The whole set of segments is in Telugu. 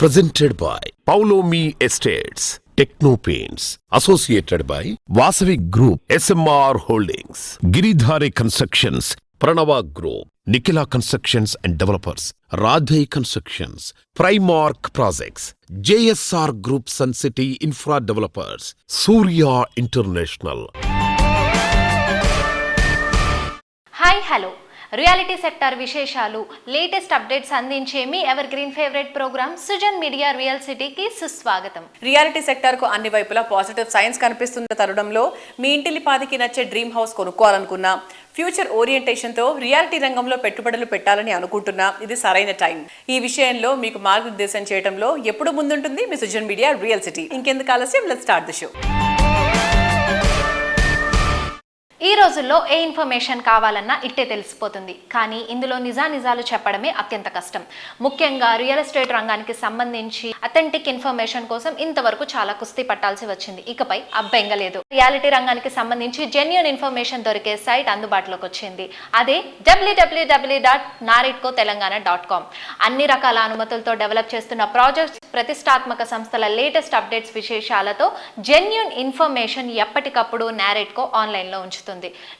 presented by Paulomi Estates, Techno Paints, associated by Vasavi Group, SMR Holdings, Giridhare Constructions, Pranava Group, Nikhila Constructions and Developers, Radhe Constructions, Primark Projects, JSR Group Sun City Infra Developers, Surya International. Hi, hello. Reality sector విశేషాలు లేటెస్ట్ అప్డేట్స్ అందించే మీ evergreen favourite programme Sujan media real సిటీకి సుస్వాగతం. రియాలిటీ సెక్టార్ కు అన్ని వైపులా పాజిటివ్ సైన్స్ కనిపిస్తున్న తరుణంలో మీ ఇంటిలిపాదికి నచ్చే డ్రీమ్ హౌస్ కొనుక్కోవాలనుకున్నా, ఫ్యూచర్ ఓరియంటేషన్ తో రియాలిటీ రంగంలో పెట్టుబడులు పెట్టాలని అనుకుంటున్నా ఇది సరైన టైం. ఈ విషయంలో మీకు మార్గనిర్దేశం చేయడంలో ఎప్పుడు ముందుంటుంది మీ సుజన్ మీడియా రియల్ సిటీ. ఇంకెందుకు ఆలస్యం, లెట్స్ స్టార్ట్ ది షో. ఈ రోజుల్లో ఏ ఇన్ఫర్మేషన్ కావాలన్నా ఇట్టే తెలిసిపోతుంది. కానీ ఇందులో నిజాలు చెప్పడమే అత్యంత కష్టం. ముఖ్యంగా రియల్ ఎస్టేట్ రంగానికి సంబంధించి అథెంటిక్ ఇన్ఫర్మేషన్ కోసం ఇంతవరకు చాలా కుస్తీ పట్టాల్సి వచ్చింది. ఇకపై అబ్బెంగలేదు. రియాలిటీ రంగానికి సంబంధించి జెన్యూన్ ఇన్ఫర్మేషన్ దొరికే సైట్ అందుబాటులోకి వచ్చింది. అదే www.naritcotelangana.com. అన్ని రకాల అనుమతులతో డెవలప్ చేస్తున్న ప్రాజెక్ట్స్, ప్రతిష్టాత్మక సంస్థల లేటెస్ట్ అప్డేట్స్, విశేషాలతో జెన్యూన్ ఇన్ఫర్మేషన్ ఎప్పటికప్పుడు నారెట్కో ఆన్లైన్లో ఉంచుతుంది.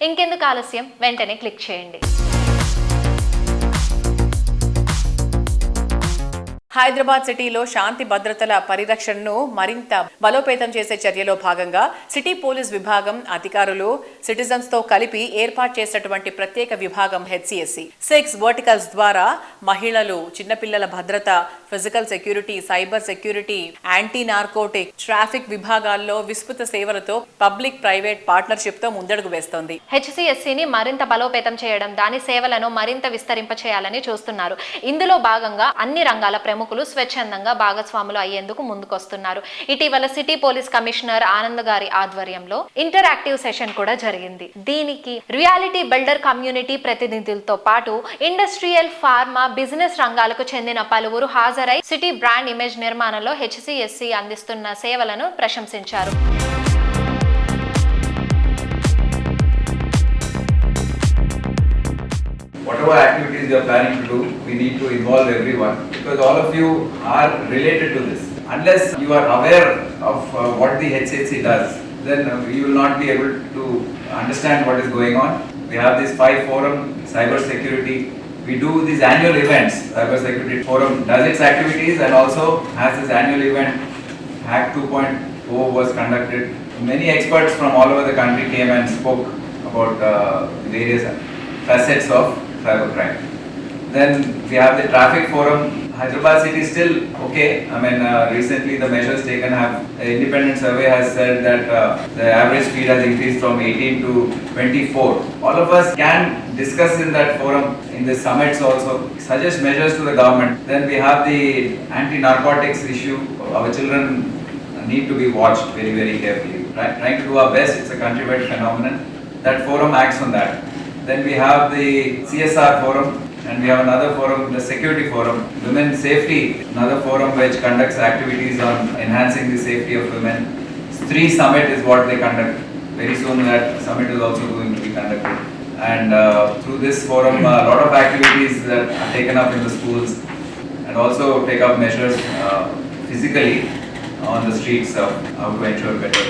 ఇంకెందుకు ఆలస్యం, వెంటనే క్లిక్ చేయండి. హైదరాబాద్ సిటీలో శాంతి భద్రతల పరిరక్షణను మరింత బలోపేతం చేసే చర్యలో భాగంగా సిటీ పోలీస్ విభాగం అధికారులు సిటిజన్స్ తో కలిపి ఏర్పాటు చేసినటువంటి ప్రత్యేక విభాగం HCSC 6 వర్టికల్స్ ద్వారా మహిళలు, చిన్నపిల్లల భద్రత, physical security, cyber security, anti narcotic, traffic విభాగాల్లో విస్తృత సేవలతో పబ్లిక్ ప్రైవేట్ పార్ట్నర్షిప్ తో ముందడుగు వేస్తోంది. HCSCని మరింత బలోపేతం చేయడం, దాని సేవలను మరింత విస్తరింప చేయాలని చూస్తున్నారు. ఇందులో భాగంగా అన్ని రంగాల ప్రముఖులు స్వచ్ఛందంగా భాగస్వాములు అయ్యేందుకు ముందుకొస్తున్నారు. ఇటీవల సిటీ పోలీస్ కమిషనర్ ఆనంద్ గారి ఆధ్వర్యంలో ఇంటరాక్టివ్ సెషన్ కూడా జరిగింది. దీనికి రియాలిటీ బిల్డర్ కమ్యూనిటీ ప్రతినిధులతో పాటు ఇండస్ట్రియల్, ఫార్మా, బిజినెస్ రంగాలకు చెందిన పలువురు హాజరై సిటీ బ్రాండ్ ఇమేజ్ నిర్మాణంలో HCSC అందిస్తున్న సేవలను ప్రశంసించారు. Whatever activities you are planning to do, we need to involve everyone because all of you are related to this. Unless you are aware of what the HCSC does, then you will not be able to understand what is going on. We have this 5 forum, cyber security. We do these annual events. Cyber Security Forum does its activities and also has this annual event. Hack 2.0 was conducted. Many experts from all over the country came and spoke about various facets of cybercrime. Then we have the traffic forum. Hyderabad city is still okay. I mean, recently the measures taken have, an independent survey has said that the average speed has increased from 18 to 24. All of us can discuss in that forum, in the summits also, suggest measures to the government. Then we have the anti-narcotics issue. Our children need to be watched very, very carefully. Trying to do our best. It's a countrywide phenomenon. That forum acts on that. Then we have the CSR forum and we have another forum, the security forum, women safety, another forum which conducts activities on enhancing the safety of women. Stree summit is what they conduct. Very soon that summit is also going to be conducted. And through this forum, a lot of activities that are taken up in the schools and also take up measures physically on the streets of how to ensure better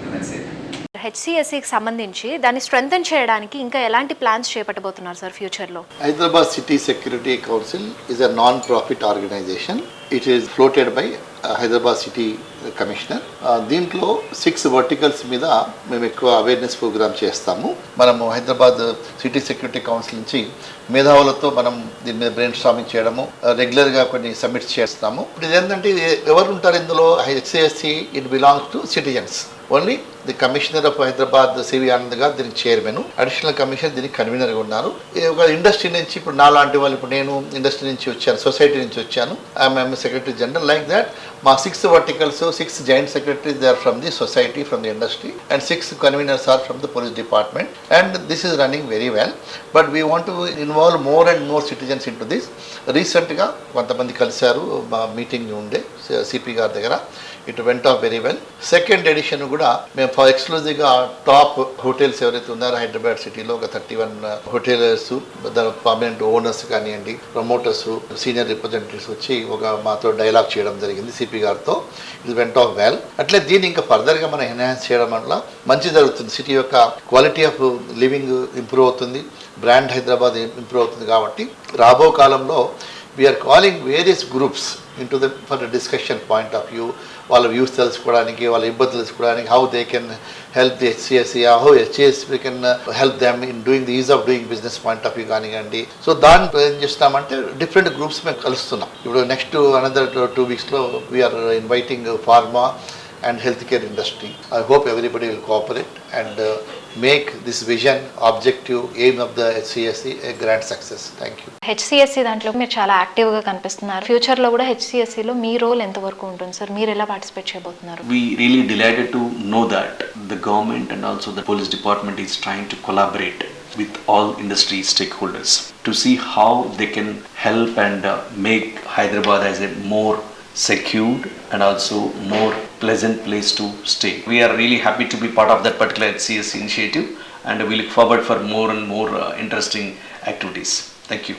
women safety. HCSCకి సంబంధించి దాన్ని స్ట్రెంథెన్ చేయడానికి ఇంకా ఎలాంటి ప్లాన్స్ చేపట్టబోతున్నారు సార్ ఫ్యూచర్లో? Hyderabad city security council is a non-profit organization. It is floated by Hyderabad city commissioner. దీంట్లో 6 వర్టికల్స్ మీద మేము ఎక్కువ అవేర్నెస్ ప్రోగ్రామ్ చేస్తాము. మనము హైదరాబాద్ సిటీ సెక్యూరిటీ కౌన్సిల్ నుంచి మేధావులతో మనం దీని మీద బ్రెయిన్ స్టార్మింగ్ చేయడము, రెగ్యులర్గా కొన్ని సబ్మిట్స్ చేస్తాము. ఇది ఏంటంటే ఎవరు ఉంటారు ఇందులో? HCSC it belongs to citizens. Only the commissioner of Hyderabad CV Anand గారు దీనికి చైర్మన్, అడిషనల్ కమిషనర్ దీనికి కన్వీనర్గా ఉన్నారు. ఒక ఇండస్ట్రీ నుంచి, ఇప్పుడు నాలాంటి వాళ్ళు, ఇప్పుడు నేను ఇండస్ట్రీ నుంచి వచ్చాను, సొసైటీ నుంచి వచ్చాను, I'm secretary general. Like that మా 6 verticals, 6 joint secretaries, they are from the society, from the industry, and 6 conveners are from the police department, and this is running very well. But we want to involve more and more citizens into this. Recently కొంతమంది కలిశారు, మా మీటింగ్ ఉండే సిపి గారి దగ్గర. It went off very well. Second edition కూడా మేము ఫర్ ఎక్స్క్లూజివ్గా టాప్ హోటల్స్ ఎవరైతే ఉన్నారో హైదరాబాద్ సిటీలో ఒక 31 హోటల్స్, దాని పర్మనెంట్ ఓనర్స్ కానివ్వండి, ప్రమోటర్స్, సీనియర్ రిప్రజెంటేటివ్స్ వచ్చి మాతో డైలాగ్ చేయడం జరిగింది సిపి గారితో. ఇది వెంట్ ఆఫ్ వెల్. అట్లే దీన్ని ఇంకా ఫర్దర్గా మనం ఎన్హాన్స్ చేయడం వల్ల మంచి జరుగుతుంది. సిటీ యొక్క క్వాలిటీ ఆఫ్ లివింగ్ ఇంప్రూవ్ అవుతుంది, బ్రాండ్ హైదరాబాద్ ఇంప్రూవ్ అవుతుంది. కాబట్టి రాబో కాలంలో we are calling various groups into the for discussion point of view, వాళ్ళ వ్యూస్ తెలుసుకోవడానికి, వాళ్ళ ఇబ్బందులు తెలుసుకోవడానికి, how they can help the HCSC, how HCSC can help them in doing the ease of doing business point of view కానివ్వండి. సో దాన్ని ఏం చేస్తామంటే డిఫరెంట్ గ్రూప్స్ మేము కలుస్తున్నాం. ఇప్పుడు నెక్స్ట్ అనదర్ 2 weeksలో we are inviting pharma and healthcare industry. I hope everybody will cooperate and make this vision, objective, aim of the HCSC a grand success. Thank you. హెచ్సిఎస్సి దాంట్లో మీరు చాలా యాక్టివ్గా కనిపిస్తున్నారు. ఫ్యూచర్లో కూడా హెచ్సిఎస్సిలో మీ రోల్ ఎంతవరకు ఉంటుంది సార్? మీరు ఎలా పార్టిసిపేట్ చేయబోతున్నారు? We really delighted to know that the government and also the police department is trying to collaborate with all industry stakeholders to see how they can help and make Hyderabad as a more secured and also more pleasant place to stay. We are really happy to be part of that particular HCS initiative and we look forward for more and more interesting activities. Thank you.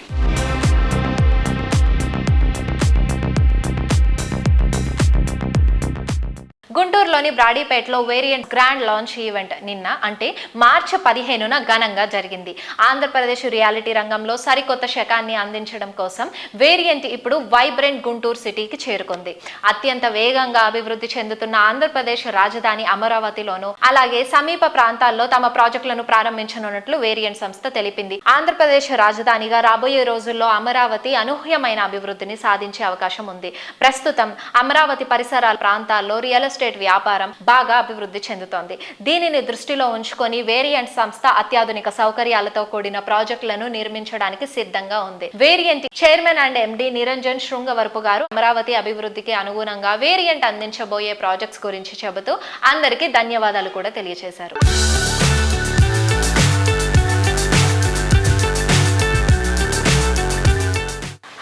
గుంటూరులోని బ్రాడీపేటలో వేరియంట్ గ్రాండ్ లాంచ్ ఈవెంట్ నిన్న అంటే మార్చి 15న ఘనంగా జరిగింది. ఆంధ్రప్రదేశ్ రియాలిటీ రంగంలో సరికొత్త శకాన్ని అందించడం కోసం వేరియంట్ ఇప్పుడు వైబ్రెంట్ గుంటూరు సిటీకి చేరుకుంది. అత్యంత వేగంగా అభివృద్ధి చెందుతున్న ఆంధ్రప్రదేశ్ రాజధాని అమరావతిలోనూ అలాగే సమీప ప్రాంతాల్లో తమ ప్రాజెక్టులను ప్రారంభించనున్నట్లు వేరియంట్ సంస్థ తెలిపింది. ఆంధ్రప్రదేశ్ రాజధానిగా రాబోయే రోజుల్లో అమరావతి అనూహ్యమైన అభివృద్ధిని సాధించే అవకాశం ఉంది. ప్రస్తుతం అమరావతి పరిసరాల ప్రాంతాల్లో రియల్ ఎస్టేట్ వ్యాపారం బాగా అభివృద్ధి చెందుతోంది. దీనిని దృష్టిలో ఉంచుకొని వేరియంట్ సంస్థ అత్యాధునిక సౌకర్యాలతో కూడిన ప్రాజెక్టులను నిర్మించడానికి సిద్ధంగా ఉంది. Variant chairman and MD Niranjan Srungavarapu గారు అమరావతి అభివృద్ధికి అనుగుణంగా వేరియంట్ అందించబోయే ప్రాజెక్ట్స్ గురించి చెబుతూ అందరికీ ధన్యవాదాలు కూడా తెలియజేశారు.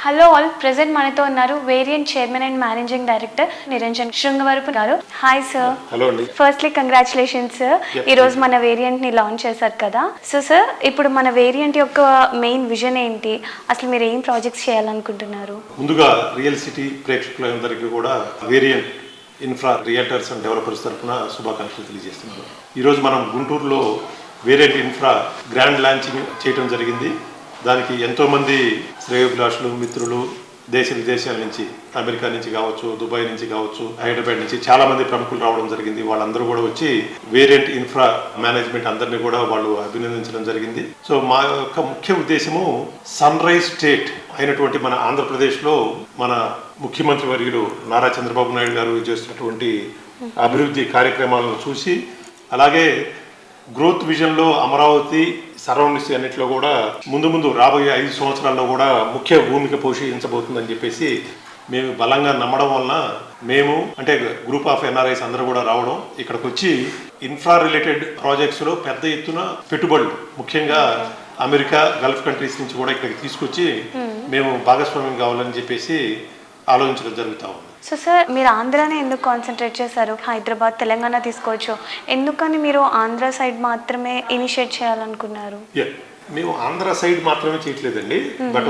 హలో ఆల్, ప్రెజెంట్ మనతో ఉన్నారు Variant chairman and managing director Niranjan Srungavarapu గారు. Hi sir. హలో అండి. ఫస్ట్లీ కంగ్రాచులేషన్స్ సార్, ఈరోజు మన వేరియంట్ ని లాంచ్ చేశారు కదా. సో సార్, ఇప్పుడు మన వేరియంట్ యొక్క మెయిన్ విజన్ ఏంటి, అసలు మీరు ఏం ప్రాజెక్ట్స్ చేయాలనుకుంటున్నారు? ముందుగా రియల్ సిటీ ప్రేక్షకులందరికీ కూడా variant infra realtors and developers తరఫున శుభాకాంక్షలు తెలియజేస్తున్నాను. ఈరోజు మనం గుంటూరులో వేరియంట్ ఇన్ఫ్రా గ్రాండ్ లాంచింగ్ చేయడం జరిగింది. దానికి ఎంతోమంది శ్రేయోభిలాషులు, మిత్రులు దేశ విదేశాల నుంచి, అమెరికా నుంచి కావచ్చు, దుబాయ్ నుంచి కావచ్చు, హైదరాబాద్ నుంచి చాలా మంది ప్రముఖులు రావడం జరిగింది. వాళ్ళందరూ కూడా వచ్చి వేరియంట్ ఇన్ఫ్రా మేనేజ్మెంట్ అందరినీ కూడా వాళ్ళు అభినందించడం జరిగింది. సో మా యొక్క ముఖ్య ఉద్దేశము సన్ రైజ్ స్టేట్ అయినటువంటి మన ఆంధ్రప్రదేశ్లో మన ముఖ్యమంత్రి వర్యులు నారా చంద్రబాబు నాయుడు గారు చేస్తున్నటువంటి అభివృద్ధి కార్యక్రమాలను చూసి, అలాగే గ్రోత్ విజన్లో అమరావతి సరౌండింగ్స్ అన్నింటిలో కూడా ముందు రాబోయే 5 సంవత్సరాల్లో కూడా ముఖ్య భూమిక పోషించబోతుందని చెప్పేసి మేము బలంగా నమ్మడం వలన మేము అంటే గ్రూప్ ఆఫ్ ఎన్ఆర్ఐస్ అందరూ కూడా రావడం, ఇక్కడికి వచ్చి ఇన్ఫ్రా రిలేటెడ్ ప్రాజెక్ట్స్లో పెద్ద ఎత్తున పెట్టుబడులు, ముఖ్యంగా అమెరికా, గల్ఫ్ కంట్రీస్ నుంచి కూడా ఇక్కడికి తీసుకొచ్చి మేము భాగస్వామ్యం కావాలని చెప్పేసి ఆలోచించడం జరుగుతూ ఉంది. సో సార్, మీరు ఆంధ్రానే ఎందుకు కాన్సన్ట్రేట్ చేశారు? హైదరాబాద్, తెలంగాణ తీసుకోవచ్చు, ఎందుకని మీరు ఆంధ్ర సైడ్ మాత్రమే ఇనిషియేట్ చేయాలనుకున్నారు? మేము ఆంధ్ర సైడ్ మాత్రమే చేయట్లేదండి, బట్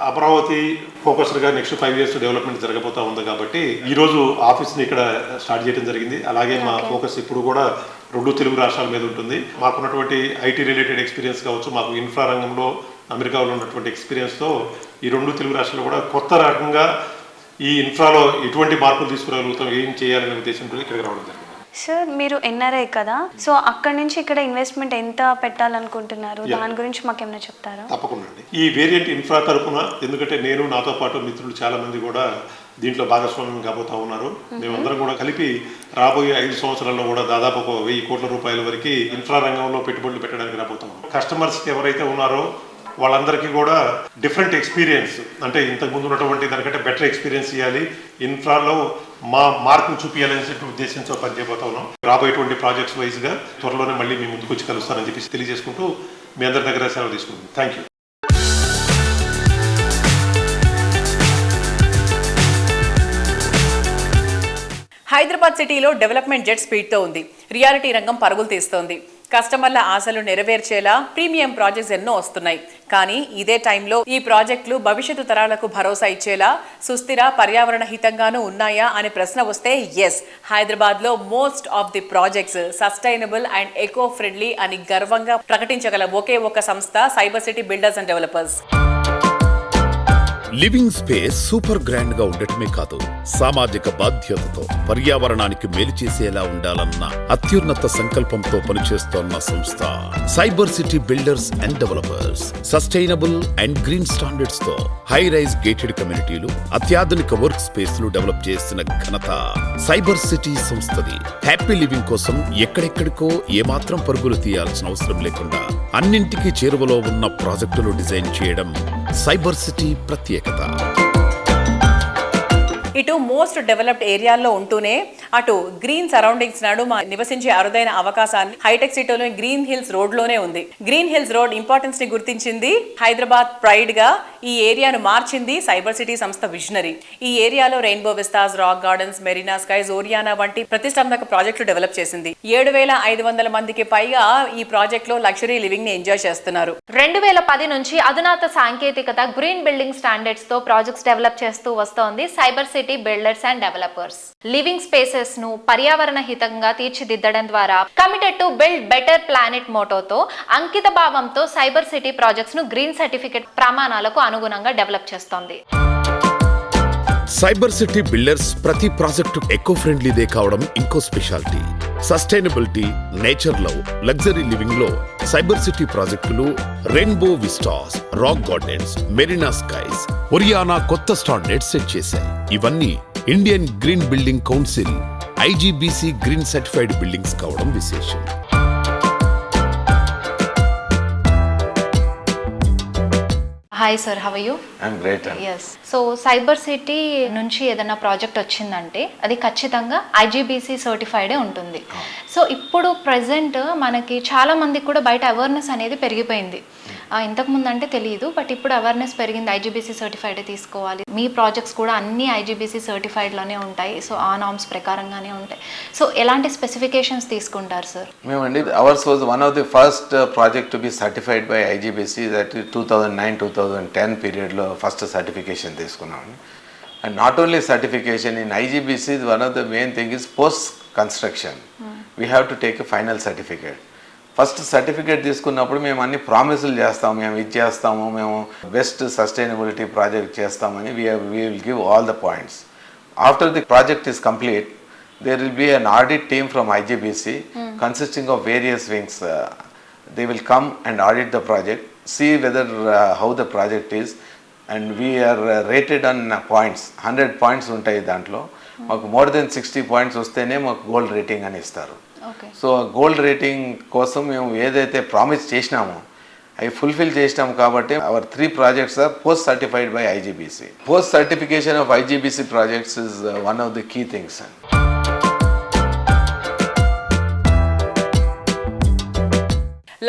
అమరావతి ఫోకస్డ్ గా నెక్స్ట్ 5 years డెవలప్మెంట్ జరగబోతా ఉంది. కాబట్టి ఈ రోజు ఆఫీస్ ని ఇక్కడ స్టార్ట్ చేయడం జరిగింది. అలాగే మా ఫోకస్ ఇప్పుడు కూడా 2 తెలుగు రాష్ట్రాల మీద ఉంటుంది. మాకున్నటువంటి ఐటీ రిలేటెడ్ ఎక్స్పీరియన్స్ కావచ్చు, మాకు ఇన్ఫ్రా రంగంలో అమెరికాలో ఉన్నటువంటి ఎక్స్పీరియన్స్తో ఈ 2 తెలుగు రాష్ట్రాలు కూడా కొత్త రకంగా ఈ ఇన్ఫ్రాలో ఎటువంటి మార్పులు తీసుకురాగలుగుతాం, ఏం చేయాలనే ఉద్దేశంతో ఇక్కడికి రావడం జరిగింది. సార్, మీరు ఎన్ఆర్ఐ కదా, సో అక్కడ నుంచి ఇక్కడ ఇన్వెస్ట్మెంట్ ఎంత పెట్టాలనుకుంటున్నారు, దాని గురించి మాకేమైనా చెప్తారా? తప్పకుండా అండి. ఈ వేరియంట్ ఇన్ఫ్రా తరఫున, ఎందుకంటే నేను, నాతో పాటు మిత్రులు చాలా మంది కూడా దీంట్లో భాగస్వామ్యం కాబోతా ఉన్నారు. మేమందరం కూడా కలిపి రాబోయే 5 సంవత్సరాల్లో కూడా దాదాపు 1,000 కోట్ల రూపాయల వరకు ఇన్ఫ్రా రంగంలో పెట్టుబడులు పెట్టడానికి రాబోతా ఉన్నాం. కస్టమర్స్ ఎవరైతే ఉన్నారో వాళ్ళందరికీ కూడా డిఫరెంట్ ఎక్స్పీరియన్స్, అంటే ఇంతకుముందు ఉన్నటువంటి దానికంటే బెటర్ ఎక్స్పీరియన్స్ ఇవ్వాలి, ఇన్ఫ్రాలో మా మార్కును చూపించాలనే ఉద్దేశంతో పనిచేయబోతా ఉన్నాం. రాబోయేటువంటి ప్రాజెక్ట్స్ వైజ్గా త్వరలోనే మళ్ళీ మీ ముందుకు వచ్చి కలుస్తానని చెప్పి తెలియజేసుకుంటూ మీ అందరి దగ్గర సెలవు తీసుకుంటాం. Thank you. హైదరాబాద్ సిటీలో డెవలప్మెంట్ జెట్ స్పీడ్తో ఉంది. రియాలిటీ రంగం పరుగులు తీస్తోంది. కస్టమర్ల ఆశలు నెరవేర్చేలా ప్రీమియం ప్రాజెక్ట్స్ ఎన్నో వస్తున్నాయి. కానీ ఇదే టైంలో ఈ ప్రాజెక్టులు భవిష్యత్తు తరాలకు భరోసా ఇచ్చేలా సుస్థిర పర్యావరణ హితంగానూ ఉన్నాయా అనే ప్రశ్న వస్తే ఎస్, హైదరాబాద్లో most of the projects sustainable and eco friendly అని గర్వంగా ప్రకటించగల ఒకే ఒక సంస్థ cyber city builders and developers. Living space super grand గా ఉండటమే కాదు, సామాజిక బాధ్యతతో పర్యావరణానికి మేలు చేసేలా ఉండాలన్న అత్యున్నత సంకల్పంతో పనిచేస్తోన్న సంస్థ cyber city builders and developers. Sustainable and green standards తో హై రైజ్ గేటెడ్ కమ్యూనిటీలు, అత్యాధునిక వర్క్ స్పేస్ లు డెవలప్ చేసిన ఘనత సైబర్ సిటీ సంస్థది. హ్యాపీ లివింగ్ కోసం ఎక్కడెక్కడికో ఏమాత్రం పరుగులు తీయాల్సిన అవసరం లేకుండా అన్నింటికీ చేరువలో ఉన్న ప్రాజెక్టులు డిజైన్ చేయడం సైబర్ సిటీ ప్రత్యేకత. ఇటు మోస్ట్ డెవలప్డ్ ఏరియాల్లో ఉంటూనే అటు గ్రీన్ సరౌండింగ్స్ నడుమ నివసించే అరుదైన అవకాశాన్ని హైటెక్ సిటీలో గ్రీన్ హిల్స్ రోడ్ లోనే ఉంది. గ్రీన్ హిల్స్ రోడ్ ఇంపార్టెన్స్ ని గుర్తించింది హైదరాబాద్ ప్రైడ్ గా ఈ ఏరియాను మార్చింది సైబర్ సిటీ సంస్థ విజనరీ. ఈ ఏరియాలో rainbow విస్తాస్, rock gardens, marina skies, Oriana వంటి ప్రతిష్టాత్మక ప్రాజెక్టులు డెవలప్ చేసింది. 7,500 మందికి పైగా ఈ ప్రాజెక్ట్ లో లగ్జరీ లివింగ్ ని ఎంజాయ్ చేస్తున్నారు. 2010 నుంచి అధునాత సాంకేతికత, గ్రీన్ బిల్డింగ్ స్టాండర్డ్స్ తో ప్రాజెక్ట్స్ డెవలప్ చేస్తూ వస్తోంది cyber city builders and developers. Living spaces ను పర్యావరణ హితంగా తీర్చిదిద్దడం ద్వారా committed to build better planet మోటోతో అంకిత భావంతో సైబర్ సిటీ ప్రాజెక్ట్స్ ను గ్రీన్ సర్టిఫికెట్ ప్రమాణాలకు అనుగుణంగా డెవలప్ చేస్తోంది. సైబర్ సిటీ బిల్డర్స్ ప్రతి ప్రాజెక్టు ఎకో ఫ్రెండ్లీదే కావడం ఇంకో speciality. Sustainability, nature love, luxury living లో సైబర్ సిటీ ప్రాజెక్టులు rainbow vistas, rock gardens, marina skies, oriana కొత్త స్టాండర్డ్ సెట్ చేశాయి. ఇవన్నీ Indian green building council IGBC green certified buildings కావడం విశేషం. Hi sir, how are you? I'm great. Yes. So cyber city నుంచి ఏదైనా ప్రాజెక్ట్ వచ్చిందంటే అది ఖచ్చితంగా IGBC సర్టిఫైడే ఉంటుంది. సో ఇప్పుడు ప్రెసెంట్ మనకి చాలా మందికి కూడా బయట అవేర్నెస్ అనేది పెరిగిపోయింది. ఇంతకుముందు అంటే తెలియదు, బట్ ఇప్పుడు అవేర్నెస్ పెరిగింది. IGBC సర్టిఫైడే తీసుకోవాలి. మీ ప్రాజెక్ట్స్ కూడా అన్ని IGBC సర్టిఫైడ్లోనే ఉంటాయి. సో ఆ నామ్స్ ప్రకారంగానే ఉంటాయి. సో ఎలాంటి స్పెసిఫికేషన్స్ తీసుకుంటారు sir? మేమండి, ours was one of the first project to be certified by IGBC, that 2009-2010 period లో ఫస్ట్ సర్టిఫికేషన్ తీసుకున్నామండి. And not only certification in IGBC, one of the main thing is post construction we have to take a final certificate. First certificate తీసుకున్నప్పుడు మేము అన్ని ప్రామిసులు చేస్తాము, మేము ఇది చేస్తాము, మేము బెస్ట్ సస్టైనబిలిటీ ప్రాజెక్ట్ చేస్తామని we will give all the points. After the project is complete, there will be an audit team from IGBC consisting of various wings. They will come and audit the project, see whether how the project is, and we are rated on points. 100 points ఉంటాయి దాంట్లో. మాకు more than 60 points వస్తేనే మాకు గోల్డ్ రేటింగ్ అని ఇస్తారు. సో గోల్డ్ రేటింగ్ కోసం మేము ఏదైతే ప్రామిస్ చేసినామో అవి ఫుల్ఫిల్ చేసినాము. కాబట్టి hour 3 projects are post certified by IGBC. Post certification of IGBC projects is one of the key things.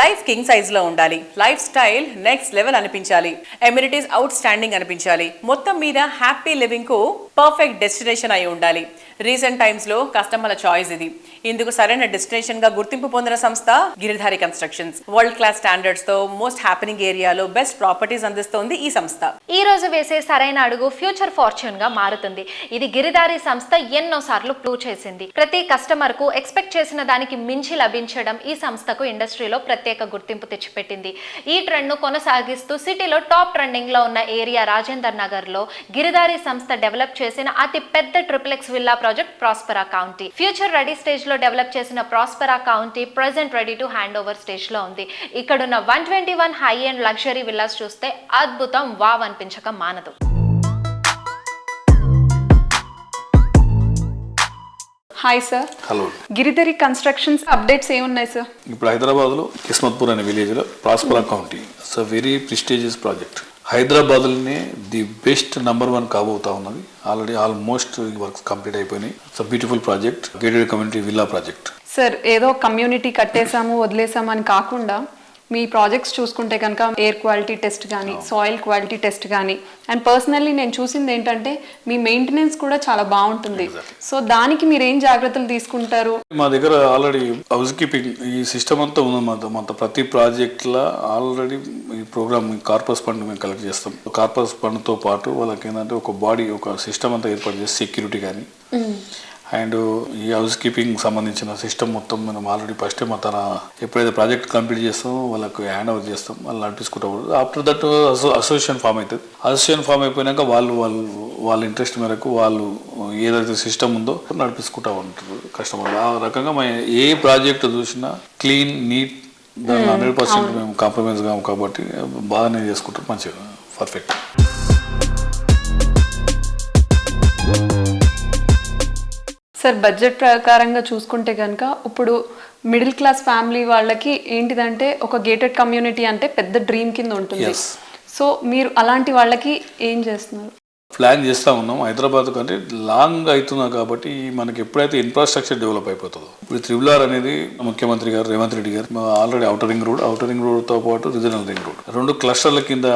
Life king size లో ఉండాలి, లైఫ్ స్టైల్ నెక్స్ట్ లెవెల్ అనిపించాలి, ఎమ్యూనిటీస్ అవుట్ స్టాండింగ్ అనిపించాలి, మొత్తం మీద హ్యాపీ లివింగ్ కు పర్ఫెక్ట్ డెస్టినేషన్ అయి ఉండాలి. రీసెంట్ టైమ్స్ లో కస్టమర్ల చాయిస్ ఇది. ఇందుకు సరైన డెస్టినేషన్ గా గుర్తింపు పొందిన సంస్థ Giridhari constructions. World class standards తో మోస్ట్ హ్యాపెనింగ్ ఏరియాలో బెస్ట్ ప్రాపర్టీస్ అందిస్తోంది ఈ సంస్థ. ఈ రోజు వేసే సరైన అడుగు ఫ్యూచర్ ఫార్చ్యూన్ గా మారుతుంది. ఇది గిరిధారి సంస్థ ఎన్నో సార్లు ప్రూవ్ చేసింది. ప్రతి కస్టమర్ కు ఎక్స్పెక్ట్ చేసిన దానికి మించి లభించడం ఈ సంస్థకు ఇండస్ట్రీలో ప్రత్యేక గుర్తింపు తెచ్చిపెట్టింది. ఈ ట్రెండ్ ను కొనసాగిస్తూ సిటీలో టాప్ ట్రెండింగ్ లో ఉన్న ఏరియా రాజేందర్ నగర్ లో గిరిధారి సంస్థ డెవలప్ చేసిన అతి పెద్ద triplex villa project Prospera county. Future ready stage లో డెవలప్ చేసిన Prospera county present ready to hand over stage లో ఉంది. ఇక్కడున్న 121 హై అండ్ లగ్జరీ విల్లాస్ చూస్తే అద్భుతం, వావ్ అనిపించక మానదు. Hi sir. Hello. Giridhari constructions updates ఏమున్నాయి సార్? ఇప్పుడు హైదరాబాద్లో కిస్మత్పూర్ అనే విలేజ్లో Prospera county. It's a very prestigious project. హైదరాబాద్లోనే ది బెస్ట్ నెంబర్ 1 కాబోతా ఉన్నది. ఆల్రెడీ ఆల్మోస్ట్ వర్క్స్ కంప్లీట్ అయిపోయినాయి. It's a beautiful project, gated community villa project. Sir, ఏదో కమ్యూనిటీ కట్టేసాము వదిలేసాము అని కాకుండా మీ ప్రాజెక్ట్స్ చూసుకుంటే కనుక ఎయిర్ క్వాలిటీ టెస్ట్ కానీ సాయిల్ క్వాలిటీ టెస్ట్ కానీ అండ్ పర్సనల్లీ నేను చూసింది ఏంటంటే మీ మెయింటెనెన్స్ కూడా చాలా బాగుంటుంది. సో దానికి మీరు ఏం జాగ్రత్తలు తీసుకుంటారు? మా దగ్గర ఆల్రెడీ హౌస్ కీపింగ్ ఈ సిస్టమ్ అంతా ఉంది. మొత్తం ప్రతి ప్రాజెక్ట్లో ఆల్రెడీ ఈ ప్రోగ్రామ్ కార్పస్ ఫండ్ మేము కలెక్ట్ చేస్తాం. కార్పస్ ఫండ్తో పాటు వాళ్ళకి ఏంటంటే ఒక బాడీ ఒక సిస్టమ్ అంతా ఏర్పాటు చేసి సెక్యూరిటీ కానీ అండ్ ఈ హౌస్ కీపింగ్ సంబంధించిన సిస్టమ్ మొత్తం మనం ఆల్రెడీ ఫస్ట్ టైం తన ఎప్పుడైతే ప్రాజెక్ట్ కంప్లీట్ చేస్తామో వాళ్ళకి హ్యాండ్ ఓవర్ చేస్తాం. వాళ్ళు నడిపించుకుంటూ ఆఫ్టర్ దట్ అసోసియేషన్ ఫామ్ అవుతుంది. అసోసియేషన్ ఫామ్ అయిపోయినాక వాళ్ళ ఇంట్రెస్ట్ మేరకు వాళ్ళు ఏదైతే సిస్టమ్ ఉందో నడిపించుకుంటూ ఉంటారు కస్టమర్. ఆ రకంగా ఏ ప్రాజెక్ట్ చూసినా క్లీన్ నీట్ దాన్ని 100% మేము కాంప్రమైజ్ కాము కాబట్టి బాగానే చేసుకుంటాం, మంచిగా పర్ఫెక్ట్. సార్ బడ్జెట్ ప్రకారంగా చూసుకుంటే కనుక ఇప్పుడు మిడిల్ క్లాస్ ఫ్యామిలీ వాళ్ళకి ఏంటిదంటే ఒక గేటెడ్ కమ్యూనిటీ అంటే పెద్ద డ్రీమ్ కింద ఉంటుంది. సో మీరు అలాంటి వాళ్ళకి ఏం చేస్తున్నారు? ప్లాన్ చేస్తూ ఉన్నాం. హైదరాబాద్ కంటే లాంగ్ అవుతున్నా కాబట్టి మనకి ఎప్పుడైతే ఇన్ఫ్రాస్ట్రక్చర్ డెవలప్ అయిపోతుందో, ఇప్పుడు త్రిబుల్ అనేది ముఖ్యమంత్రి గారు రేవంత్ రెడ్డి గారు ఆల్రెడీ ఔటర్ రింగ్ రోడ్తో పాటు రీజనల్ రింగ్ రోడ్ 2 క్లస్టర్ల కింద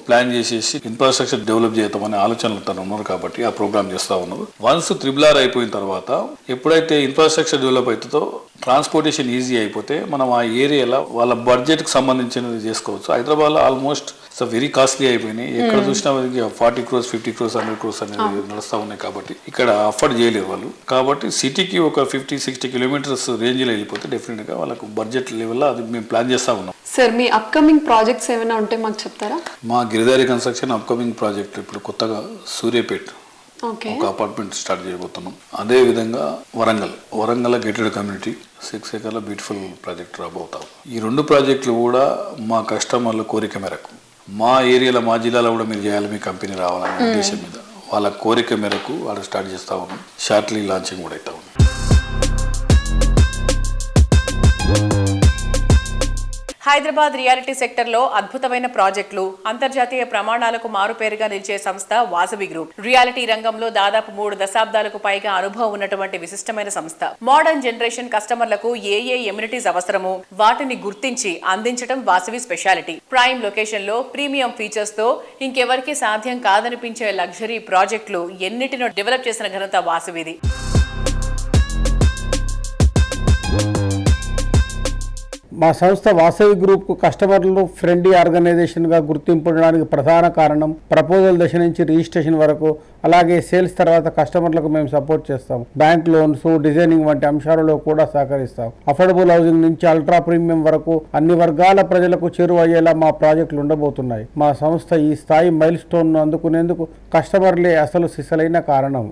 ప్లాన్ చేసేసి ఇన్ఫ్రాస్ట్రక్చర్ డెవలప్ చేద్దామనే ఆలోచనలు తను ఉన్నారు కాబట్టి ఆ ప్రోగ్రామ్ చేస్తూ ఉన్నారు. వన్స్ త్రిబుల్ అయిపోయిన తర్వాత ఎప్పుడైతే ఇన్ఫ్రాస్ట్రక్చర్ డెవలప్ అవుతుందో ట్రాన్స్పోర్టేషన్ ఈజీ అయిపోతే మనం ఆ ఏరియాలో వాళ్ళ బడ్జెట్కి సంబంధించినది చేసుకోవచ్చు. హైదరాబాద్లో ఆల్మోస్ట్ వెరీ కాస్ట్లీ అయిపోయినాయి. ఎక్కడ చూసినా 40 crores 50 crores 100 crores అనేది నడుస్తూ ఉన్నాయి కాబట్టి ఇక్కడ అఫోర్డ్ చేయలేరు వాళ్ళు. కాబట్టి సిటీకి ఒక 50-60 kilometers రేంజ్లో వెళ్ళిపోతే డెఫినెట్గా వాళ్ళకు బడ్జెట్ లెవెల్లో అది మేము ప్లాన్ చేస్తూ ఉన్నాం. సార్ మీ అప్కమింగ్ ప్రాజెక్ట్స్ ఏమైనా ఉంటే మాకు చెప్తారా? మా గిరిదారి కన్స్ట్రక్షన్ అప్కమింగ్ ప్రాజెక్ట్ ఇప్పుడు కొత్తగా సూర్యాపేట్ ఒక అపార్ట్మెంట్ స్టార్ట్ చేయబోతున్నాం. అదే విధంగా Warangal gated community 6 acres beautiful project రాబోతాం. ఈ 2 ప్రాజెక్టులు కూడా మా కస్టమర్ల కోరిక మేరకు మా ఏరియాలో మా జిల్లాలో కూడా మీరు చేయాలి, మీ కంపెనీ రావాలనే ఉద్దేశం మీద వాళ్ళ కోరిక మేరకు వాళ్ళు స్టార్ట్ చేస్తూ ఉన్నాం. షార్ట్లీ లాంచింగ్ కూడా అవుతా ఉన్నాం. హైదరాబాద్ రియాలిటీ సెక్టర్లో అద్భుతమైన ప్రాజెక్టులు, అంతర్జాతీయ ప్రమాణాలకు మారుపేరుగా నిలిచే సంస్థ వాసవి గ్రూప్. రియాలిటీ రంగంలో దాదాపు 3 దశాబ్దాలకు పైగా అనుభవం ఉన్నటువంటి విశిష్టమైన సంస్థ. మోడర్న్ జనరేషన్ కస్టమర్లకు ఏ ఎమ్యూనిటీస్ అవసరమో వాటిని గుర్తించి అందించడం వాసవి స్పెషాలిటీ. ప్రైమ్ లొకేషన్ లో ప్రీమియం ఫీచర్స్ తో ఇంకెవరికి సాధ్యం కాదనిపించే లగ్జరీ ప్రాజెక్టులు ఎన్నిటినో డెవలప్ చేసిన ఘనత వాసవిది. మా సంస్థ వాసవి గ్రూప్కు కస్టమర్లు ఫ్రెండ్లీ ఆర్గనైజేషన్గా గుర్తింపడానికి ప్రధాన కారణం ప్రపోజల్ దశ నుంచి రిజిస్ట్రేషన్ వరకు, అలాగే సేల్స్ తర్వాత కస్టమర్లకు మేము సపోర్ట్ చేస్తాం. బ్యాంక్ లోన్స్, డిజైనింగ్ వంటి అంశాలలో కూడా సహకరిస్తాం. అఫోర్డబుల్ హౌసింగ్ నుంచి అల్ట్రా ప్రీమియం వరకు అన్ని వర్గాల ప్రజలకు చేరువయ్యేలా మా ప్రాజెక్టులు ఉండబోతున్నాయి. మా సంస్థ ఈ స్థాయి మైల్ స్టోన్ను అందుకునేందుకు కస్టమర్లే అసలు సిసలైన కారణం.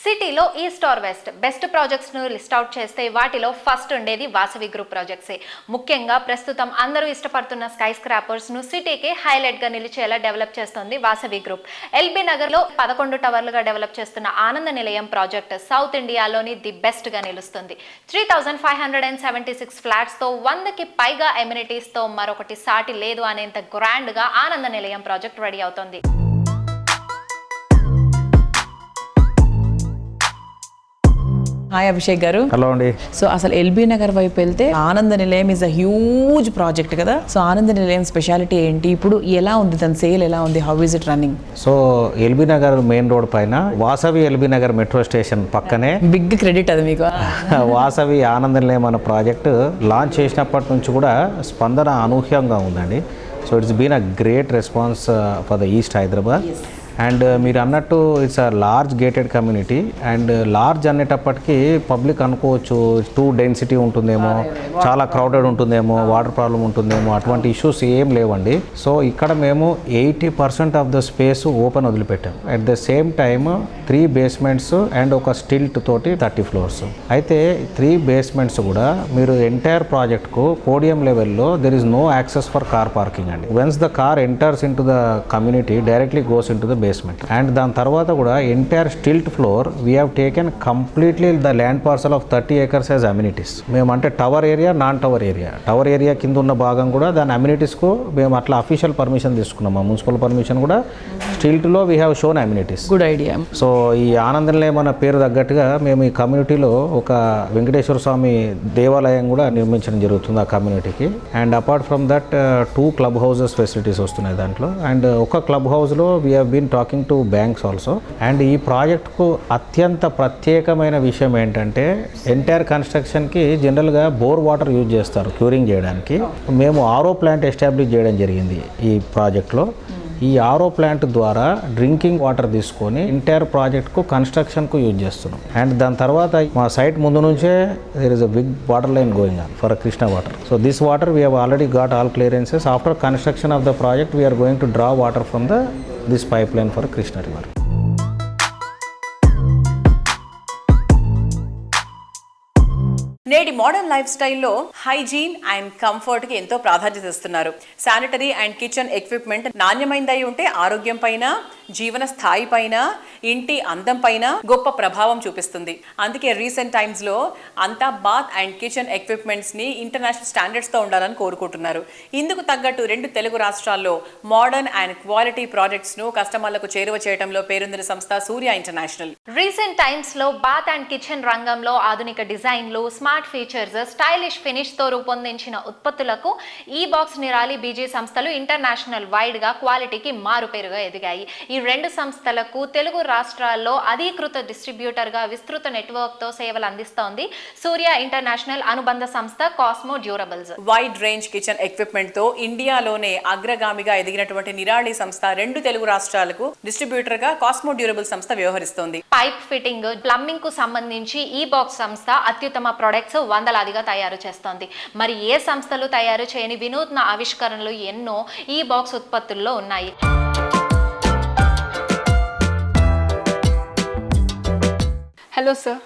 సిటీలో ఈస్ట్ ఆర్ వెస్ట్ బెస్ట్ ప్రాజెక్ట్స్ను లిస్ట్ అవుట్ చేస్తే వాటిలో ఫస్ట్ ఉండేది వాసవి గ్రూప్ ప్రాజెక్ట్సే. ముఖ్యంగా ప్రస్తుతం అందరూ ఇష్టపడుతున్న స్కై స్క్రాపర్స్ను సిటీకి హైలైట్గా నిలిచేలా డెవలప్ చేస్తోంది వాసవి గ్రూప్. ఎల్బీ నగర్లో 11 టవర్లుగా డెవలప్ చేస్తున్న ఆనంద నిలయం ప్రాజెక్ట్ సౌత్ ఇండియాలోని ది బెస్ట్గా నిలుస్తుంది. 3576 ఫ్లాట్స్తో 100కి పైగా ఎమ్యూనిటీస్తో మరొకటి సాటి లేదు అనేంత గ్రాండ్గా ఆనంద నిలయం ప్రాజెక్ట్ రెడీ అవుతోంది. హాయ్ అభిషేక్ గారు. హలో అండి. సో అసలు ఎల్బీ నగర్ వైపు వెళ్తే ఆనంద నిలయం ఇస్ అ హ్యూజ్ ప్రాజెక్ట్ కదా. సో ఆనంద నిలయం స్పెషాలిటీ ఏంటి, ఇప్పుడు ఎలా ఉంది, దాని సేల్ ఎలా ఉంది, how is it running? So LB Nagar main road పైన వాసవి ఎల్బీ నగర్ మెట్రో స్టేషన్ పక్కనే బిగ్ క్రెడిట్ అది మీకు. వాసవి ఆనంద నిలయం అనే ప్రాజెక్ట్ లాంచ్ చేసినప్పటి నుంచి కూడా స్పందన అనూహ్యంగా ఉందండి. So it's been a great response for the east Hyderabad. And మీరు అన్నట్టు it's a large gated community. And large అనేటప్పటికీ పబ్లిక్ అనుకోవచ్చు టూ డెన్సిటీ ఉంటుందేమో, చాలా క్రౌడెడ్ ఉంటుందేమో, వాటర్ ప్రాబ్లం ఉంటుందేమో, అటువంటి ఇష్యూస్ ఏం లేవండి. సో ఇక్కడ మేము 80% ఆఫ్ ద స్పేస్ ఓపెన్ వదిలిపెట్టాం. At the same time 3 basements and ఒక స్టిల్ట్ తోటి 30 floors. అయితే 3 basements కూడా మీరు ఎంటైర్ ప్రాజెక్ట్కు పోడియం లెవెల్లో there is no access for car parking అండి. Once the car enters in to the community directly goes in to the placement. And దాని తర్వాత కూడా entire stilt floor we have taken completely the land parcel of 30 acres as amenities. మేము అంటే tower area, non tower area, tower area కింద ఉన్న భాగం కూడా దాని అమ్యూనిటీస్కు మేము అట్లా అఫీషియల్ పర్మిషన్ తీసుకున్నాం. మా మున్సిపల్ పర్మిషన్ కూడా స్టిల్ట్లో we have shown amenities. Good idea. So ఈ ఆనందం లేమన్న పేరు తగ్గట్టుగా మేము ఈ కమ్యూనిటీలో ఒక వెంకటేశ్వర స్వామి దేవాలయం కూడా నిర్మించడం జరుగుతుంది ఆ కమ్యూనిటీకి. And apart from that 2 club houses facilities వస్తున్నాయి దాంట్లో. అండ్ ఒక క్లబ్ హౌస్లో we have been talking to banks also. And ఈ ప్రాజెక్ట్కు అత్యంత ప్రత్యేకమైన విషయం ఏంటంటే ఎంటైర్ కన్స్ట్రక్షన్కి జనరల్గా బోర్ వాటర్ యూజ్ చేస్తారు క్యూరింగ్ చేయడానికి. మేము ఆర్ఓ ప్లాంట్ ఎస్టాబ్లిష్ చేయడం జరిగింది ఈ ప్రాజెక్ట్లో. ఈ ఆర్ఓ ప్లాంట్ ద్వారా డ్రింకింగ్ వాటర్ తీసుకొని ఎంటైర్ ప్రాజెక్ట్కు కన్స్ట్రక్షన్కు యూజ్ చేస్తున్నాం. అండ్ దాని తర్వాత మా సైట్ ముందు నుంచే there is a big water line going on for Krishna water. So this water we have already got all clearances. After construction of the project we're going to draw water from this pipeline for Krishna river. నేటి మోడర్న్ లైఫ్ స్టైల్లో హైజీన్ అండ్ కంఫర్ట్ కి ఎంతో ప్రాధాన్యత ఇస్తున్నారు. శానిటరీ అండ్ కిచెన్ ఎక్విప్మెంట్ నాణ్యమైనదై ఉంటే ఆరోగ్యం పైన, జీవన స్థాయి పైన, ఇంటి అందం పైన గొప్ప ప్రభావం చూపిస్తుంది. అందుకే రీసెంట్ టైమ్స్ లో అంతా బాత్ అండ్ కిచెన్ ఎక్విప్మెంట్స్ ని ఇంటర్నేషనల్ స్టాండర్డ్స్ తో ఉండాలని కోరుకుంటున్నారు. ఇందుకు తగ్గట్టు 2 తెలుగు రాష్ట్రాల్లో మోడర్న్ అండ్ క్వాలిటీ ప్రాజెక్ట్స్ ను కస్టమర్లకు చేరువ చేయడంలో పేరొందిన సంస్థ సూర్య ఇంటర్నేషనల్. రీసెంట్ టైమ్స్ లో బాత్ అండ్ కిచెన్ రంగంలో ఆధునిక డిజైన్లు, స్మార్ట్ ఫీచర్స్, స్టైలిష్ ఫినిష్ తో రూపొందించిన ఉత్పత్తులకు ఈ బాక్స్, నిరాలి, బీజీ సంస్థలు ఇంటర్నేషనల్ వైడ్ గా క్వాలిటీకి మారుపేరుగా ఎదిగాయి. ఈ 2 సంస్థలకు తెలుగు రాష్ట్రాల్లో అధీకృత డిస్ట్రిబ్యూటర్ గా విస్తృత నెట్వర్క్ తో సేవలు అందిస్తోంది సూర్య ఇంటర్నేషనల్ అనుబంధ సంస్థ cosmo durables. Wide range kitchen equipment తో ఇండియాలోనే అగ్రగామిగా ఎదిగినటువంటి నిరాళి సంస్థ 2 తెలుగు రాష్ట్రాలకు డిస్ట్రిబ్యూటర్ గా కాస్మో డ్యూరబుల్ సంస్థ వ్యవహరిస్తోంది. పైప్ ఫిట్టింగ్, ప్లంబింగ్ కు సంబంధించి ఈ బాక్స్ సంస్థ అత్యుత్తమ ప్రొడక్ట్స్ వందలాదిగా తయారు చేస్తోంది. మరి ఏ సంస్థలు తయారు చేయని వినూత్న ఆవిష్కరణలు ఎన్నో ఈ బాక్స్ ఉత్పత్తుల్లో ఉన్నాయి. Hello sir.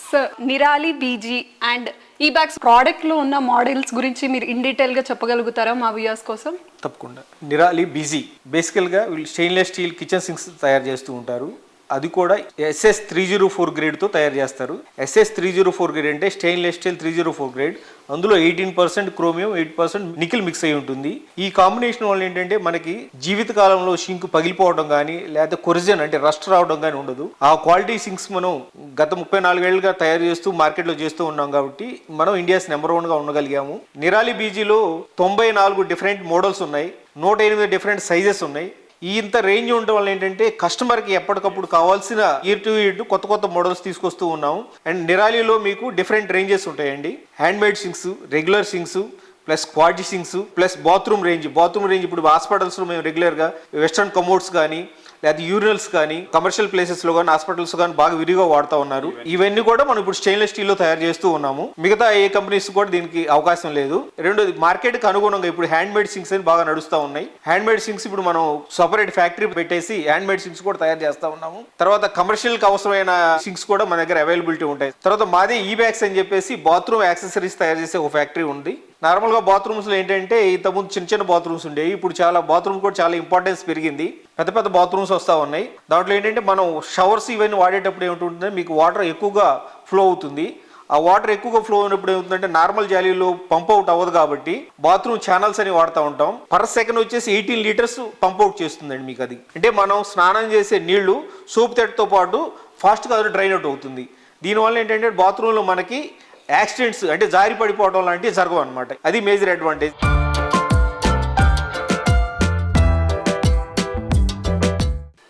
Sir, Nirali, BG and ఈ బ్యాగ్స్ ప్రోడక్ట్లో ఉన్న మోడల్స్ గురించి మీరు ఇన్ డీటెయిల్గా చెప్పగలుగుతారా మా వ్యూయర్స్ కోసం? తప్పకుండా. నిరాలి బీజీ బేసికల్గా వీళ్ళు స్టెయిన్లెస్ స్టీల్ కిచెన్ సింక్స్ తయారు చేస్తూ ఉంటారు. అది కూడా SS304 గ్రేడ్తో తయారు చేస్తారు. SS304 గ్రేడ్ అంటే స్టెయిన్లెస్ స్టీల్ 304 గ్రేడ్. అందులో 18% క్రోమియం, 8% నికిల్ మిక్స్ అయి ఉంటుంది. ఈ కాంబినేషన్ వల్ల ఏంటంటే మనకి జీవిత కాలంలో సింక్ పగిలిపోవడం కానీ, లేకపోతే కొరిజన్ అంటే రస్ట్ రావడం కానీ ఉండదు. ఆ క్వాలిటీ సింక్స్ మనం గత 34 ఏళ్ళుగా తయారు చేస్తూ మార్కెట్లో చేస్తూ ఉన్నాం కాబట్టి మనం ఇండియాస్ నెంబర్ 1గా ఉండగలిగాము. నిరాలి బీజీలో 94 డిఫరెంట్ మోడల్స్ ఉన్నాయి, 108 డిఫరెంట్ సైజెస్ ఉన్నాయి. ఈ ఇంత రేంజ్ ఉండడం వల్ల ఏంటంటే కస్టమర్కి ఎప్పటికప్పుడు కావాల్సిన ఇయర్ టు ఇయర్ కొత్త కొత్త మోడల్స్ తీసుకొస్తూ ఉన్నాము. అండ్ నిరాలిలో మీకు డిఫరెంట్ రేంజెస్ ఉంటాయండి. Hand made sinks, regular sinks, plus quartz sinks, plus bathroom range ఇప్పుడు హాస్పిటల్స్లో మేము రెగ్యులర్గా వెస్టర్న్ కమోడ్స్ కానీ, లేదా యూరినల్స్ కానీ, కమర్షియల్ ప్లేసెస్లో కానీ, హాస్పిటల్స్ కానీ బాగా విరిగా వాడుతూ ఉన్నారు. ఇవన్నీ కూడా మనం ఇప్పుడు స్టెయిన్లెస్ స్టీల్లో తయారు చేస్తూ ఉన్నాము. మిగతా ఏ కంపెనీస్ కూడా దీనికి అవకాశం లేదు. రెండోది, మార్కెట్కి అనుగుణంగా ఇప్పుడు హ్యాండ్ మేడ్ సింక్స్ అని బాగా నడుస్తూ ఉన్నాయి. హ్యాండ్ మేడ్ సింక్స్ ఇప్పుడు మనం సపరేట్ ఫ్యాక్టరీ పెట్టేసి హ్యాండ్ మేడ్ సింక్స్ కూడా తయారు చేస్తూ ఉన్నాము. తర్వాత కమర్షియల్కి అవసరమైన సింక్స్ కూడా మన దగ్గర అవైలబిలిటీ ఉంటాయి. తర్వాత మాదే ఈ బ్యాగ్స్ అని చెప్పేసి బాత్రూమ్ యాక్సెసరీస్ తయారు చేసే ఒక ఫ్యాక్టరీ ఉంది. నార్మల్గా బాత్రూమ్స్లో ఏంటంటే ఇంతకుముందు చిన్న చిన్న బాత్రూమ్స్ ఉండేవి. ఇప్పుడు చాలా బాత్రూమ్స్ కూడా చాలా ఇంపార్టెన్స్ పెరిగింది. పెద్ద పెద్ద బాత్రూమ్స్ వస్తూ ఉన్నాయి. దాంట్లో ఏంటంటే మనం షవర్స్ ఇవన్నీ వాడేటప్పుడు ఏమిటంటే మీకు వాటర్ ఎక్కువగా ఫ్లో అవుతుంది. ఆ వాటర్ ఎక్కువగా ఫ్లో అయినప్పుడు ఏమవుతుందంటే నార్మల్ జాలీలో పంప్ అవుట్ అవ్వదు కాబట్టి బాత్రూమ్ ఛానల్స్ అని వాడుతూ ఉంటాం. పర్ సెకండ్ వచ్చేసి 18 లీటర్స్ పంప్ అవుట్ చేస్తుందండి మీకు. అది అంటే మనం స్నానం చేసే నీళ్లు సోప్ తడితో పాటు ఫాస్ట్గా అది డ్రైన్ అవుట్ అవుతుంది. దీనివల్ల ఏంటంటే బాత్రూంలో మనకి యాక్సిడెంట్స్ అంటే జారి పడిపోవడం లాంటివి జరగవు అనమాట. అది మేజర్ అడ్వాంటేజ్.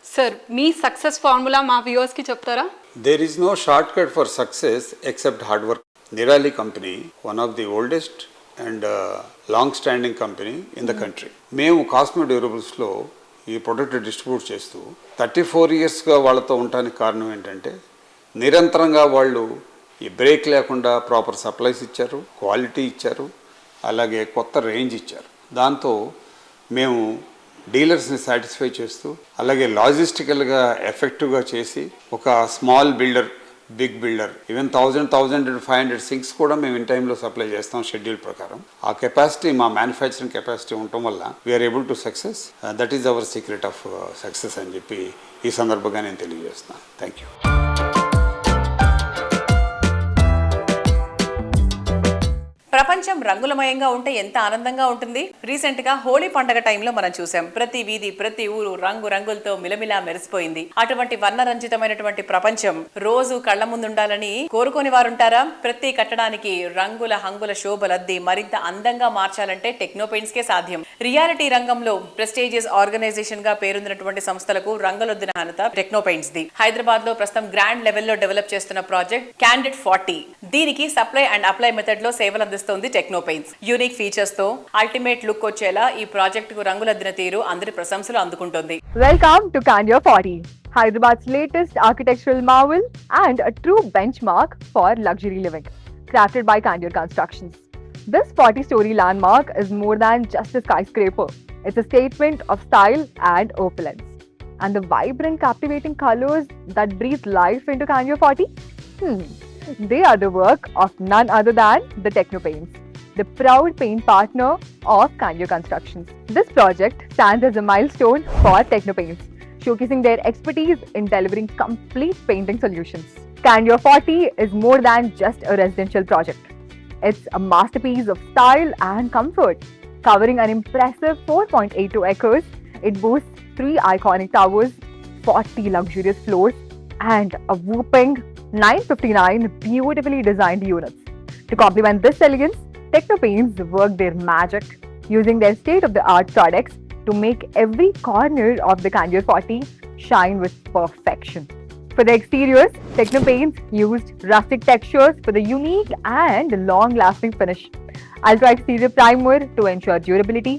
సార్, మీ సక్సెస్ ఫార్ములా మా వ్యూవర్స్కి చెప్తారా? There is no shortcut for success except hard work. Nirali company, one of the oldest and long-standing company in the country. మేము కాస్మో డ్యూరబుల్స్లో ఈ ప్రొడక్ట్ డిస్ట్రిబ్యూట్ చేస్తూ 34 ఇయర్స్గా వాళ్ళతో ఉండడానికి కారణం ఏంటంటే నిరంతరంగా వాళ్ళు ఈ బ్రేక్ లేకుండా ప్రాపర్ సప్లైస్ ఇచ్చారు, క్వాలిటీ ఇచ్చారు, అలాగే కొత్త రేంజ్ ఇచ్చారు. దాంతో మేము డీలర్స్ని సాటిస్ఫై చేస్తూ అలాగే లాజిస్టికల్గా ఎఫెక్టివ్గా చేసి ఒక small builder big builder. Even 1500 sinks కూడా మేము ఇన్ టైంలో సప్లై చేస్తాం షెడ్యూల్ ప్రకారం. ఆ కెపాసిటీ మా మ్యానుఫ్యాక్చరింగ్ కెపాసిటీ ఉండటం వల్ల we're able to success. That is our secret of success అని చెప్పి ఈ సందర్భంగా నేను తెలియజేస్తున్నాను. Thank you. ప్రపంచం రంగులమయంగా ఉంటే ఎంత ఆనందంగా ఉంటుంది. రీసెంట్ గా హోలీ పండగ టైంలో మనం చూసాం, ప్రతి వీధి ప్రతి ఊరు రంగు రంగులతో మిలమిలా మెరిసిపోయింది. అటువంటి వర్ణరంజితమైనటువంటి ప్రపంచం రోజు కళ్ల ముందుండాలని కోరుకొని వారుంటారా? ప్రతి కట్టడానికి రంగుల హంగుల శోభలద్ది మరింత అందంగా మార్చాలంటే టెక్నో పెయింట్స్ కే సాధ్యం. రియాలిటీ రంగంలో ప్రెస్టీజియస్ ఆర్గనైజేషన్ గా పేరొందినటువంటి సంస్థలకు రంగులొద్దిన ఘనత టెక్నో పెయింట్స్ ది. హైదరాబాద్ లో ప్రస్తుతం గ్రాండ్ లెవెల్లో డెవలప్ చేస్తున్న ప్రాజెక్ట్ క్యాండిడ్ 40. దీనికి సప్లై అండ్ అప్లై మెథడ్ లో సేవలు అందిస్తుంది టెక్నో పెయింట్స్. యూనిక్ ఫీచర్స్ తో అల్టిమేట్ లుక్ వచ్చేలా ఈ ప్రాజెక్ట్ కు రంగులద్దిన తీరు అందరి ప్రశంసలు అందుకుంటుంది. Welcome to Candor 40, Hyderabad's latest architectural marvel and a true benchmark for luxury living. Crafted by Candor Constructions, this 40-story landmark is more than just a skyscraper. It's a statement of style and opulence. And the vibrant, captivating colors that breathe life into Candor 40? They are the work of none other than the Techno Paints, the proud paint partner of Candor Constructions. This project stands as a milestone for Techno Paints, showcasing their expertise in delivering complete painting solutions. Candor 40 is more than just a residential project. It's a masterpiece of style and comfort. Covering an impressive 4.82 acres, it boasts 3 iconic towers, 40 luxurious floors, and a whopping 959 beautifully designed units. To complement this elegance, Techno Paints work their magic using their state-of-the-art products to make every corner of the Candor 40 shine with perfection. For the exteriors, Techno Paints used rustic textures for the unique and long-lasting finish. Ultra exterior primer to ensure durability,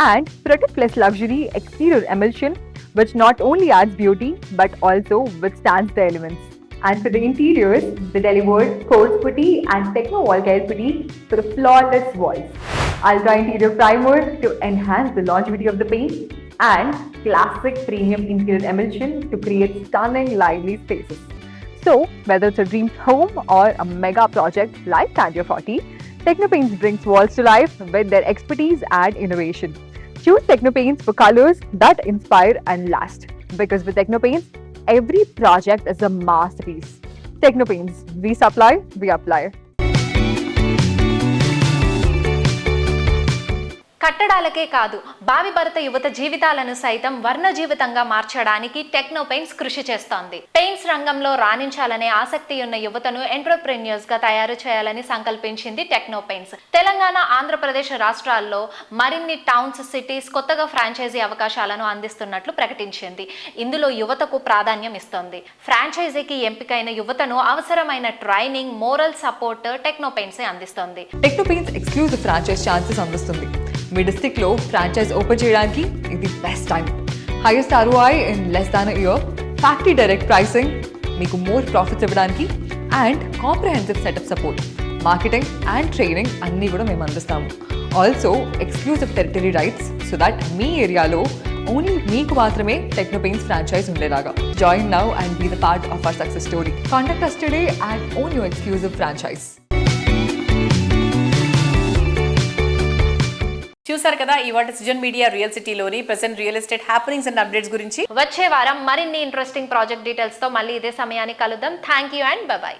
and Protect Plus luxury exterior emulsion, which not only adds beauty but also withstands the elements. And for the interiors, they delivered coarse putty and techno wall care putty for a flawless walls. Ultra interior primer to enhance the longevity of the paint, and classic premium interior emulsion to create stunning lively spaces. So, whether it's a dream home or a mega project like Candor 40, Techno Paints brings walls to life with their expertise and innovation. Choose Techno Paints for colors that inspire and last. Because with Techno Paints, every project is a masterpiece. Techno Paints, we supply, we apply. కట్టడాలకే కాదు, భావి భారత యువత జీవితాలను సైతం వర్ణ జీవితంగా మార్చడానికి టెక్నో పెయింట్స్ కృషి చేస్తోంది. పెయింట్స్ రంగంలో రాణించాలనే ఆసక్తి ఉన్న యువతను ఎంటర్‌ప్రెన్యూర్స్ గా తయారు చేయాలని సంకల్పించింది టెక్నో పెయింట్స్. తెలంగాణ, ఆంధ్రప్రదేశ్ రాష్ట్రాల్లో మరిన్ని టౌన్స్, సిటీస్ కొత్తగా ఫ్రాంచైజీ అవకాశాలను అందిస్తున్నట్లు ప్రకటించింది. ఇందులో యువతకు ప్రాధాన్యం ఇస్తోంది. ఫ్రాంచైజీకి ఎంపికైన యువతను అవసరమైన training, moral support techno paints అందిస్తోంది. Techno paints exclusive franchise chances అందిస్తుంది. మీ డిస్ట్రిక్ట్లో ఫ్రాంచైజ్ ఓపెన్ చేయడానికి ఇది best time. Highest ROI in less than year, factory direct pricing, మీకు మోర్ ప్రాఫిట్స్ ఇవ్వడానికి, and comprehensive setup support, marketing and training అన్నీ కూడా మేము అందిస్తాము. Also exclusive territory rights so that మీ ఏరియాలో ఓన్లీ మీకు మాత్రమే టెక్నో పెయింట్స్ ఫ్రాంచైజ్ ఉండేలాగా. Join now and be the part of our success story. Contact us today and own your exclusive franchise. చూసారు కదా ఇవాళ సృజన్ మీడియా రియల్ సిటీలోని present real estate happenings and updates గురించి. వచ్చే వారం మరిన్ని ఇంట్రెస్టింగ్ ప్రాజెక్ట్ డీటెయిల్స్ తో మళ్ళీ ఇదే సమయానికి కలుద్దాం. Thank you and by.